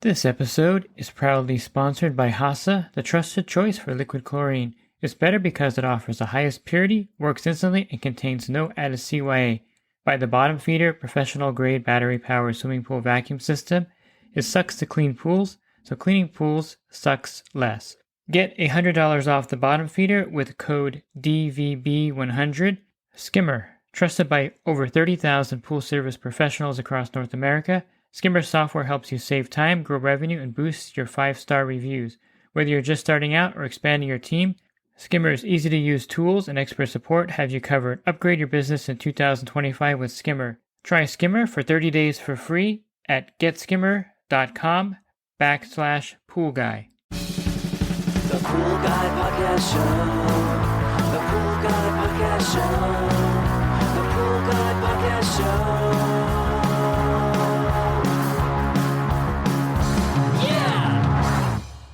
This episode is proudly sponsored by HASA, the trusted choice for liquid chlorine. It's better because it offers the highest purity, works instantly, and contains no added CYA. By the bottom feeder, professional-grade battery-powered swimming pool vacuum system, it sucks to clean pools, so cleaning pools sucks less. Get $100 off the bottom feeder with code DVB100. Skimmer, trusted by over 30,000 pool service professionals across North America. Skimmer software helps you save time, grow revenue, and boost your 5-star reviews. Whether you're just starting out or expanding your team, Skimmer's easy-to-use tools and expert support have you covered. Upgrade your business in 2025 with Skimmer. Try Skimmer for 30 days for free at getskimmer.com/poolguy. The Pool Guy Podcast Show. The Pool Guy Podcast Show. The Pool Guy Podcast Show.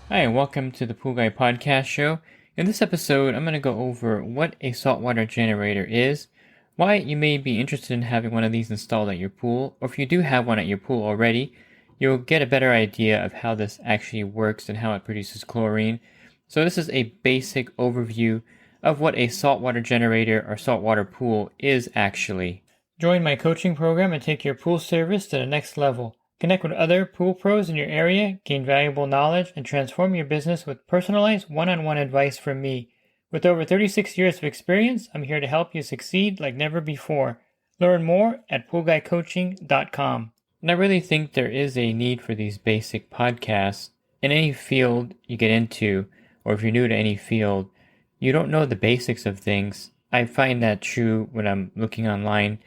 Hi, and welcome to the Pool Guy Podcast Show. In this episode, I'm going to go over what a saltwater generator is, why you may be interested in having one of these installed at your pool, or if you do have one at your pool already, you'll get a better idea of how this actually works and how it produces chlorine. So this is a basic overview of what a saltwater generator or saltwater pool is actually. Join my coaching program and take your pool service to the next level. Connect with other pool pros in your area, gain valuable knowledge, and transform your business with personalized one-on-one advice from me. With over 36 years of experience, I'm here to help you succeed like never before. Learn more at poolguycoaching.com. And I really think there is a need for these basic podcasts. In any field you get into, or if you're new to any field, you don't know the basics of things. I find that true when I'm looking online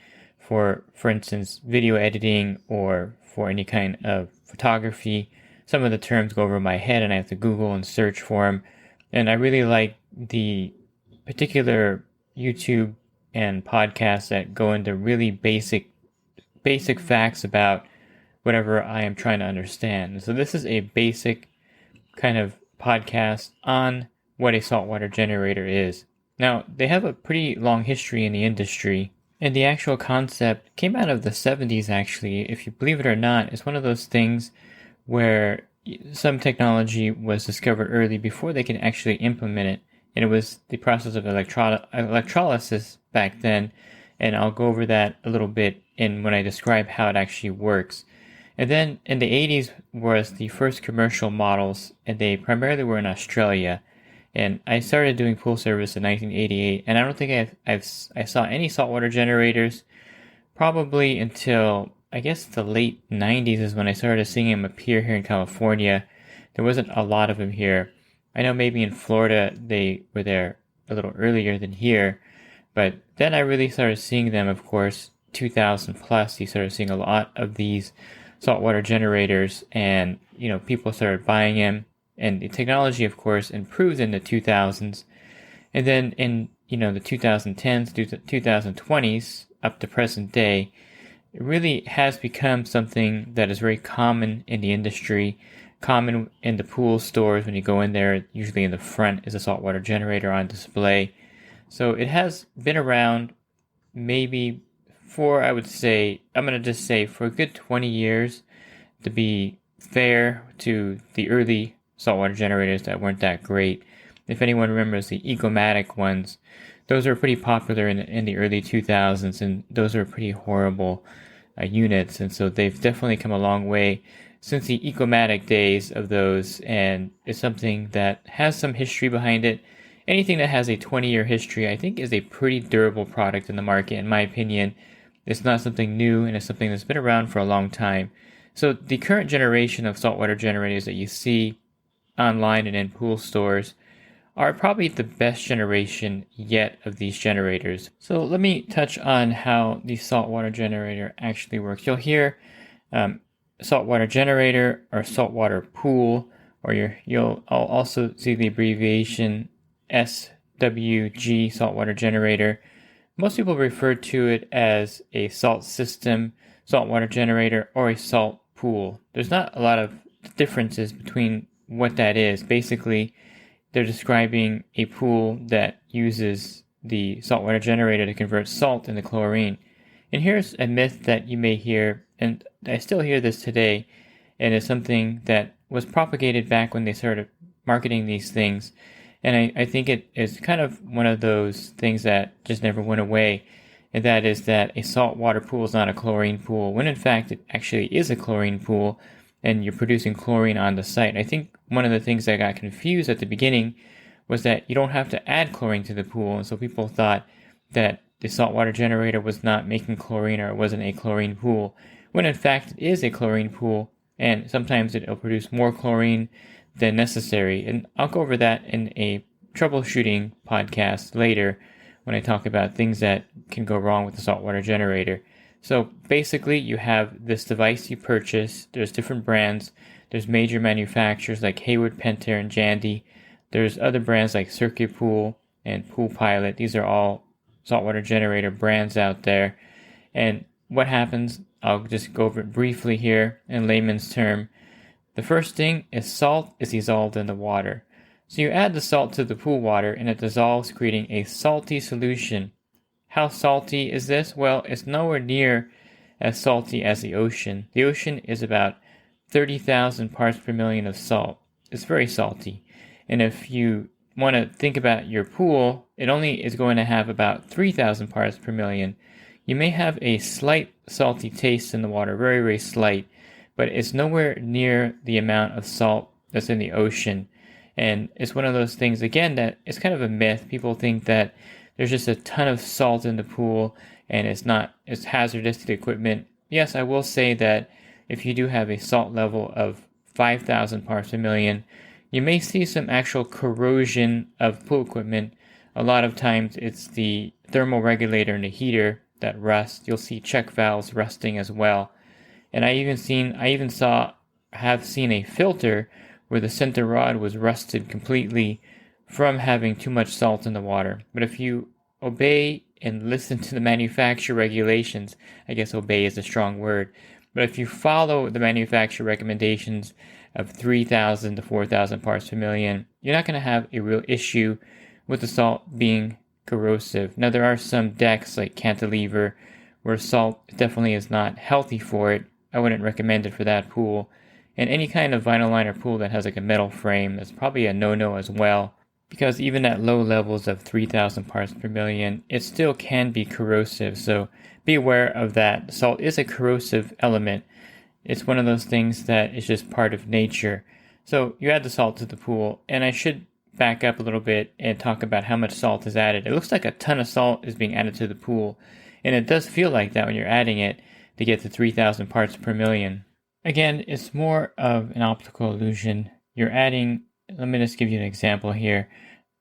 for instance, video editing or for any kind of photography. Some of the terms go over my head and I have to Google and search for them. And I really like the particular YouTube and podcasts that go into really basic facts about whatever I am trying to understand. So this is a basic kind of podcast on what a saltwater generator is. Now, they have a pretty long history in the industry. And the actual concept came out of the 70s, actually. If you believe it or not, it's one of those things where some technology was discovered early before they could actually implement it. And it was the process of electrolysis back then. And I'll go over that a little bit when I describe how it actually works. And then in the 80s was the first commercial models, and they primarily were in Australia. And I started doing pool service in 1988, and I don't think I saw any saltwater generators probably until, I guess, the late 90s is when I started seeing them appear here in California. There wasn't a lot of them here. I know maybe in Florida they were there a little earlier than here, but then I really started seeing them, of course, 2000 plus. You started seeing a lot of these saltwater generators, and people started buying them. And the technology, of course, improved in the 2000s. And then in, the 2010s to 2020s, up to present day, it really has become something that is very common in the industry, common in the pool stores. When you go in there, usually in the front is a saltwater generator on display. So it has been around maybe for, I'm going to just say for a good 20 years, to be fair to the early saltwater generators that weren't that great. If anyone remembers the Ecomatic ones, those were pretty popular in the early 2000s, and those were pretty horrible units. And so they've definitely come a long way since the Ecomatic days of those, and it's something that has some history behind it. Anything that has a 20-year history, I think, is a pretty durable product in the market, in my opinion. It's not something new, and it's something that's been around for a long time. So the current generation of saltwater generators that you see online and in pool stores are probably the best generation yet of these generators. So let me touch on how the saltwater generator actually works. You'll hear saltwater generator or saltwater pool, or you'll also see the abbreviation SWG, saltwater generator. Most people refer to it as a salt system, saltwater generator, or a salt pool. There's not a lot of differences between what that is. Basically, they're describing a pool that uses the saltwater generator to convert salt into chlorine. And here's a myth that you may hear, and I still hear this today, and it's something that was propagated back when they started marketing these things. And I think it is kind of one of those things that just never went away, and that is that a saltwater pool is not a chlorine pool, when in fact it actually is a chlorine pool, and you're producing chlorine on the site. I think one of the things that got confused at the beginning was that you don't have to add chlorine to the pool, and so people thought that the saltwater generator was not making chlorine, or it wasn't a chlorine pool, when in fact it is a chlorine pool, and sometimes it'll produce more chlorine than necessary. And I'll go over that in a troubleshooting podcast later when I talk about things that can go wrong with the saltwater generator. So basically, you have this device you purchase. There's different brands. There's major manufacturers like Hayward, Pentair, and Jandy. There's other brands like Circuit Pool and Pool Pilot. These are all saltwater generator brands out there. And what happens, I'll just go over it briefly here in layman's term. The first thing is salt is dissolved in the water. So you add the salt to the pool water and it dissolves, creating a salty solution. How salty is this? Well, it's nowhere near as salty as the ocean. The ocean is about 30,000 parts per million of salt. It's very salty. And if you want to think about your pool, it only is going to have about 3,000 parts per million. You may have a slight salty taste in the water, very, very slight, but it's nowhere near the amount of salt that's in the ocean. And it's one of those things, again, that it's kind of a myth. People think that there's just a ton of salt in the pool and it's hazardous to the equipment. Yes, I will say that if you do have a salt level of 5,000 parts per million, you may see some actual corrosion of pool equipment. A lot of times it's the thermal regulator and the heater that rust. You'll see check valves rusting as well. And I have seen a filter where the center rod was rusted completely from having too much salt in the water. But if you obey and listen to the manufacturer regulations, I guess obey is a strong word, but if you follow the manufacturer recommendations of 3,000 to 4,000 parts per million, you're not going to have a real issue with the salt being corrosive. Now, there are some decks like cantilever where salt definitely is not healthy for it. I wouldn't recommend it for that pool. And any kind of vinyl liner pool that has like a metal frame is probably a no-no as well, because even at low levels of 3,000 parts per million, it still can be corrosive. So be aware of that. Salt is a corrosive element. It's one of those things that is just part of nature. So you add the salt to the pool, and I should back up a little bit and talk about how much salt is added. It looks like a ton of salt is being added to the pool, and it does feel like that when you're adding it to get to 3,000 parts per million. Again, it's more of an optical illusion. You're adding, let me just give you an example here.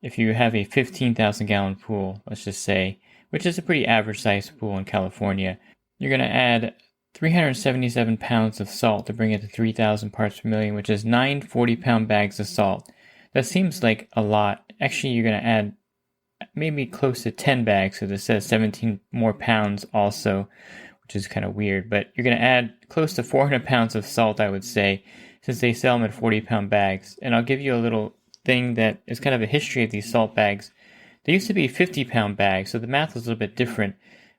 If you have a 15,000 gallon pool, let's just say, which is a pretty average sized pool in California, you're going to add 377 pounds of salt to bring it to 3,000 parts per million, which is 9 40-pound bags of salt. That seems like a lot. Actually, you're going to add maybe close to 10 bags, because it says 17 more pounds also, which is kind of weird. But you're going to add close to 400 pounds of salt, I would say, since they sell them in 40-pound bags. And I'll give you a little thing that is kind of a history of these salt bags. They used to be 50-pound bags, so the math was a little bit different.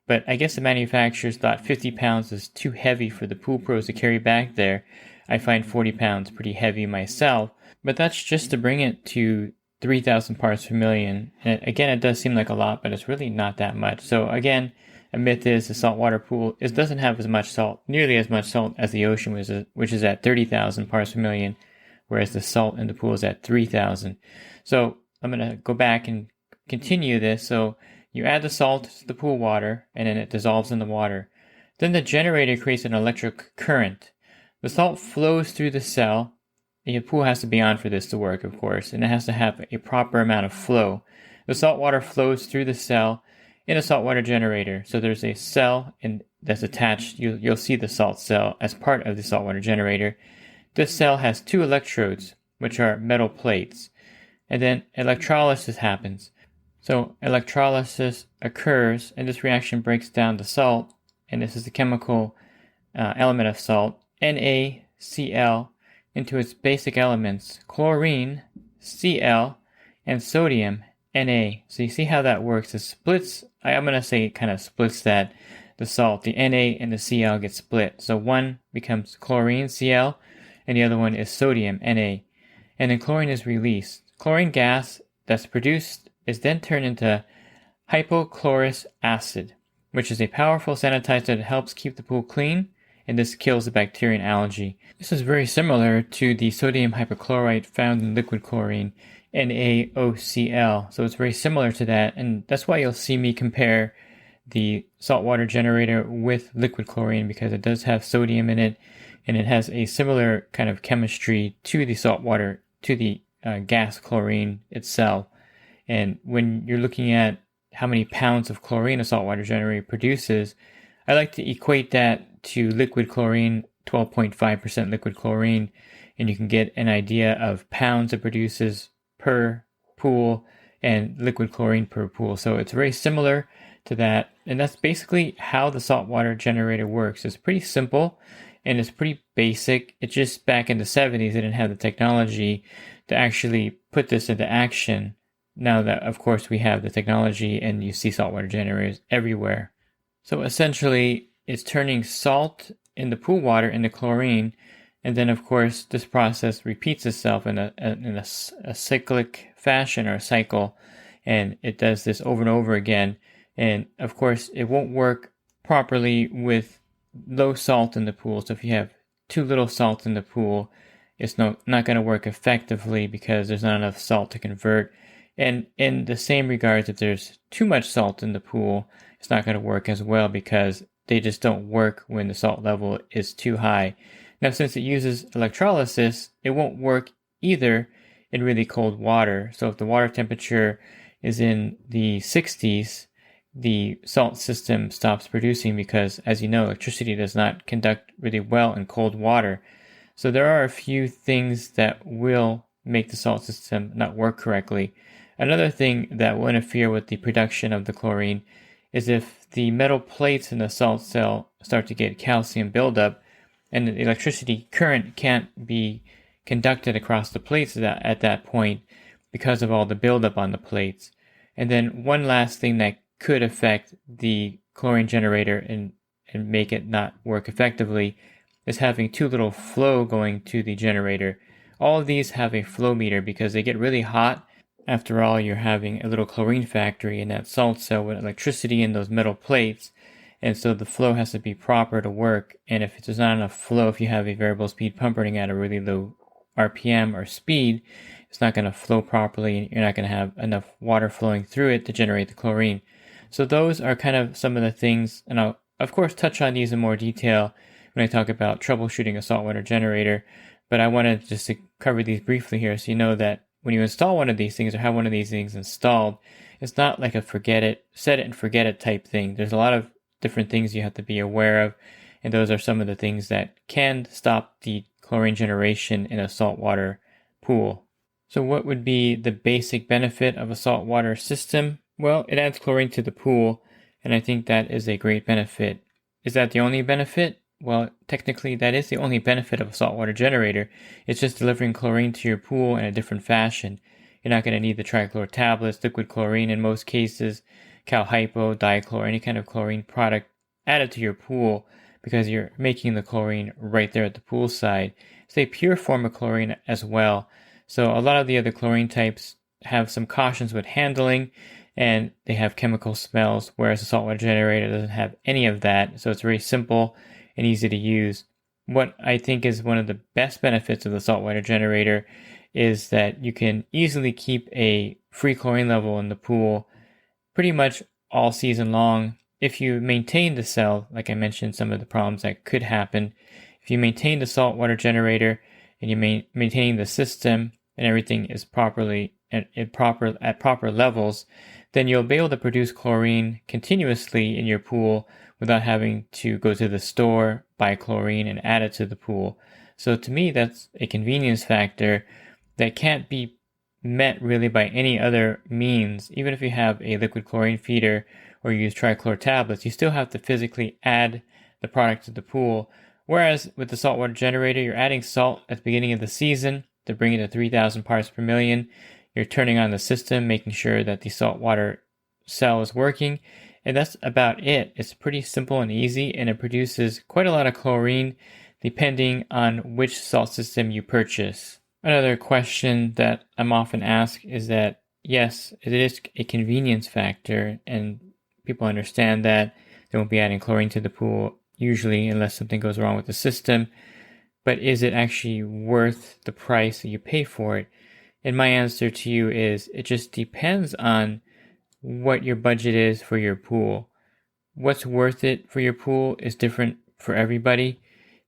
But I guess the manufacturers thought 50 pounds is too heavy for the pool pros to carry back there. I find 40 pounds pretty heavy myself. But that's just to bring it to 3,000 parts per million. And again, it does seem like a lot, but it's really not that much. So again, a myth is the saltwater pool doesn't have as much salt, nearly as much salt as the ocean, which is at 30,000 parts per million, whereas the salt in the pool is at 3,000. So I'm going to go back and continue this. So you add the salt to the pool water, and then it dissolves in the water. Then the generator creates an electric current. The salt flows through the cell. Your pool has to be on for this to work, of course, and it has to have a proper amount of flow. The salt water flows through the cell in a saltwater generator. So there's a cell that's attached. You'll see the salt cell as part of the saltwater generator. This cell has 2 electrodes, which are metal plates. And then electrolysis happens. So electrolysis occurs, and this reaction breaks down the salt, and this is the chemical element of salt, NaCl, into its basic elements, chlorine, Cl, and sodium, Na. So you see how that works. It splits, I'm going to say it kind of splits that, the salt, the Na and the Cl get split. So one becomes chlorine, Cl, and the other one is sodium, Na. And then chlorine is released. Chlorine gas that's produced is then turned into hypochlorous acid, which is a powerful sanitizer that helps keep the pool clean, and this kills the bacteria and algae. This is very similar to the sodium hypochlorite found in liquid chlorine, NaOCl. So it's very similar to that, and that's why you'll see me compare the saltwater generator with liquid chlorine, because it does have sodium in it, and it has a similar kind of chemistry to the saltwater, to the gas chlorine itself. And when you're looking at how many pounds of chlorine a saltwater generator produces, I like to equate that to liquid chlorine, 12.5% liquid chlorine, and you can get an idea of pounds it produces per pool and liquid chlorine per pool. So it's very similar to that, and that's basically how the saltwater generator works. It's pretty simple and it's pretty basic. It's just back in the 70s they didn't have the technology to actually put this into action. Now that, of course, we have the technology and you see saltwater generators everywhere. So essentially, it's turning salt in the pool water into chlorine, and then, of course, this process repeats itself in a cyclic fashion, or a cycle, and it does this over and over again. And, of course, it won't work properly with low salt in the pool. So if you have too little salt in the pool, it's not going to work effectively because there's not enough salt to convert. And in the same regards, if there's too much salt in the pool, it's not going to work as well because they just don't work when the salt level is too high. Now, since it uses electrolysis, it won't work either in really cold water. So if the water temperature is in the 60s, the salt system stops producing because, as you know, electricity does not conduct really well in cold water. So there are a few things that will make the salt system not work correctly. Another thing that will interfere with the production of the chlorine is if the metal plates in the salt cell start to get calcium buildup, and the electricity current can't be conducted across the plates at that point because of all the buildup on the plates. And then one last thing that could affect the chlorine generator and make it not work effectively is having too little flow going to the generator. All of these have a flow meter because they get really hot. After all, you're having a little chlorine factory in that salt cell with electricity in those metal plates, and so the flow has to be proper to work. And if there's not enough flow, if you have a variable speed pump running at a really low RPM or speed, it's not going to flow properly, and you're not going to have enough water flowing through it to generate the chlorine. So those are kind of some of the things, and I'll of course touch on these in more detail when I talk about troubleshooting a saltwater generator, but I wanted just to cover these briefly here so you know that when you install one of these things or have one of these things installed, it's not like a set it and forget it type thing. There's a lot of different things you have to be aware of, and those are some of the things that can stop the chlorine generation in a saltwater pool. So what would be the basic benefit of a saltwater system? Well, it adds chlorine to the pool, and I think that is a great benefit. Is that the only benefit? Well, technically that is the only benefit of a saltwater generator. It's just delivering chlorine to your pool in a different fashion. You're not going to need the trichlor tablets, liquid chlorine in most cases, cal hypo, dichlor, any kind of chlorine product added to your pool because you're making the chlorine right there at the pool side. It's a pure form of chlorine as well. So a lot of the other chlorine types have some cautions with handling, and they have chemical smells, whereas a saltwater generator doesn't have any of that. So it's very simple and easy to use. What I think is one of the best benefits of the saltwater generator is that you can easily keep a free chlorine level in the pool pretty much all season long. If you maintain the cell, like I mentioned, some of the problems that could happen, if you maintain the saltwater generator and you maintain the system and everything is properly at proper levels, then you'll be able to produce chlorine continuously in your pool without having to go to the store, buy chlorine, and add it to the pool. So to me, that's a convenience factor that can't be met really by any other means. Even if you have a liquid chlorine feeder or use trichlor tablets, you still have to physically add the product to the pool. Whereas with the saltwater generator, you're adding salt at the beginning of the season to bring it to 3,000 parts per million. You're turning on the system, making sure that the saltwater cell is working, and that's about it. It's pretty simple and easy, and it produces quite a lot of chlorine depending on which salt system you purchase. Another question that I'm often asked is that, yes, it is a convenience factor, and people understand that they won't be adding chlorine to the pool usually unless something goes wrong with the system, but is it actually worth the price that you pay for it? And my answer to you is it just depends on what your budget is for your pool. What's worth it for your pool is different for everybody.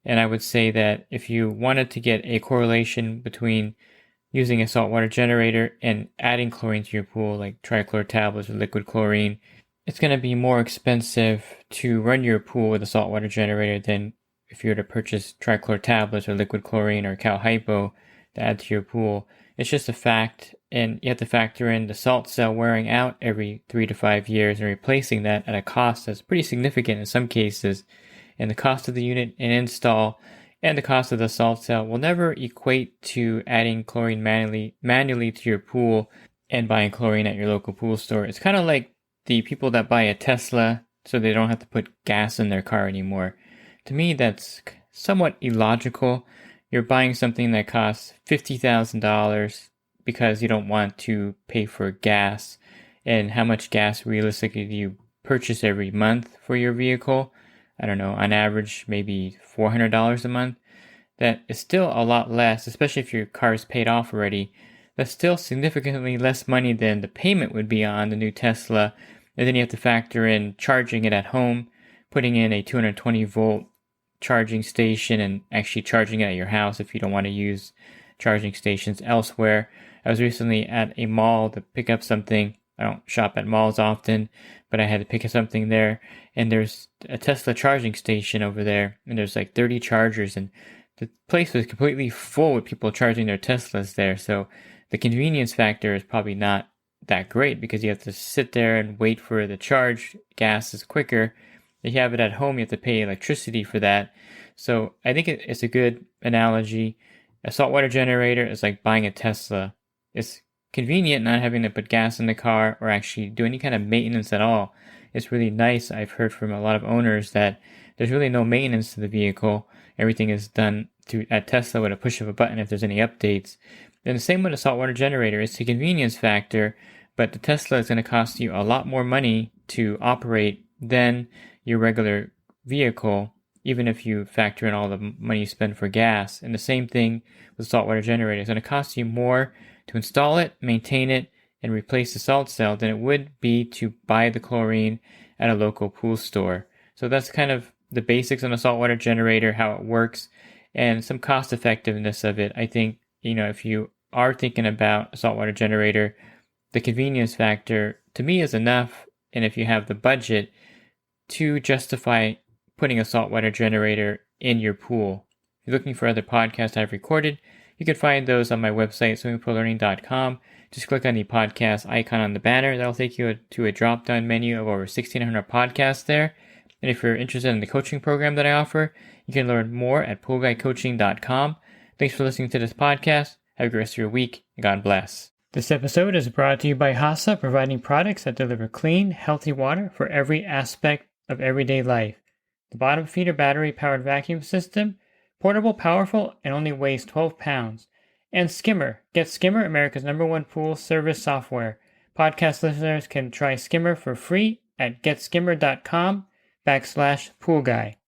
And I would say that if you wanted to get a correlation between using a saltwater generator and adding chlorine to your pool, like trichlor tablets or liquid chlorine, it's going to be more expensive to run your pool with a saltwater generator than if you were to purchase trichlor tablets or liquid chlorine or cal hypo to add to your pool. It's just a fact, and you have to factor in the salt cell wearing out every 3 to 5 years and replacing that at a cost that's pretty significant in some cases. And the cost of the unit and install and the cost of the salt cell will never equate to adding chlorine manually to your pool and buying chlorine at your local pool store. It's kind of like the people that buy a Tesla so they don't have to put gas in their car anymore. To me, that's somewhat illogical. You're buying something that costs $50,000 because you don't want to pay for gas. And how much gas realistically do you purchase every month for your vehicle? I don't know, on average, maybe $400 a month. That is still a lot less, especially if your car is paid off already. That's still significantly less money than the payment would be on the new Tesla. And then you have to factor in charging it at home, putting in a 220 volt charging station and actually charging it at your house if you don't want to use charging stations elsewhere. I was recently at a mall to pick up something. I don't shop at malls often, but I had to pick up something there, and there's a Tesla charging station over there, and there's like 30 chargers, and the place was completely full with people charging their Teslas there. So the convenience factor is probably not that great because you have to sit there and wait for the charge. Gas is quicker. If you have it at home, you have to pay electricity for that. So I think it's a good analogy. A saltwater generator is like buying a Tesla. It's convenient not having to put gas in the car or actually do any kind of maintenance at all. It's really nice. I've heard from a lot of owners that there's really no maintenance to the vehicle. Everything is done at Tesla with a push of a button if there's any updates. And the same with a saltwater generator. It's a convenience factor, but the Tesla is going to cost you a lot more money to operate than your regular vehicle, even if you factor in all the money you spend for gas. And the same thing with saltwater generator. It's going to cost you more to install it, maintain it, and replace the salt cell than it would be to buy the chlorine at a local pool store. So that's kind of the basics on a saltwater generator, how it works, and some cost effectiveness of it. I think, if you are thinking about a saltwater generator, the convenience factor to me is enough. And if you have the budget to justify putting a saltwater generator in your pool. If you're looking for other podcasts I've recorded, you can find those on my website, swimmingpoollearning.com. Just click on the podcast icon on the banner. That'll take you to a drop-down menu of over 1,600 podcasts there. And if you're interested in the coaching program that I offer, you can learn more at poolguycoaching.com. Thanks for listening to this podcast. Have a great rest of your week, and God bless. This episode is brought to you by HASA, providing products that deliver clean, healthy water for every aspect of everyday life. The bottom feeder battery-powered vacuum system, portable, powerful, and only weighs 12 pounds. And Skimmer. Get Skimmer, America's #1 pool service software. Podcast listeners can try Skimmer for free at getskimmer.com/poolguy.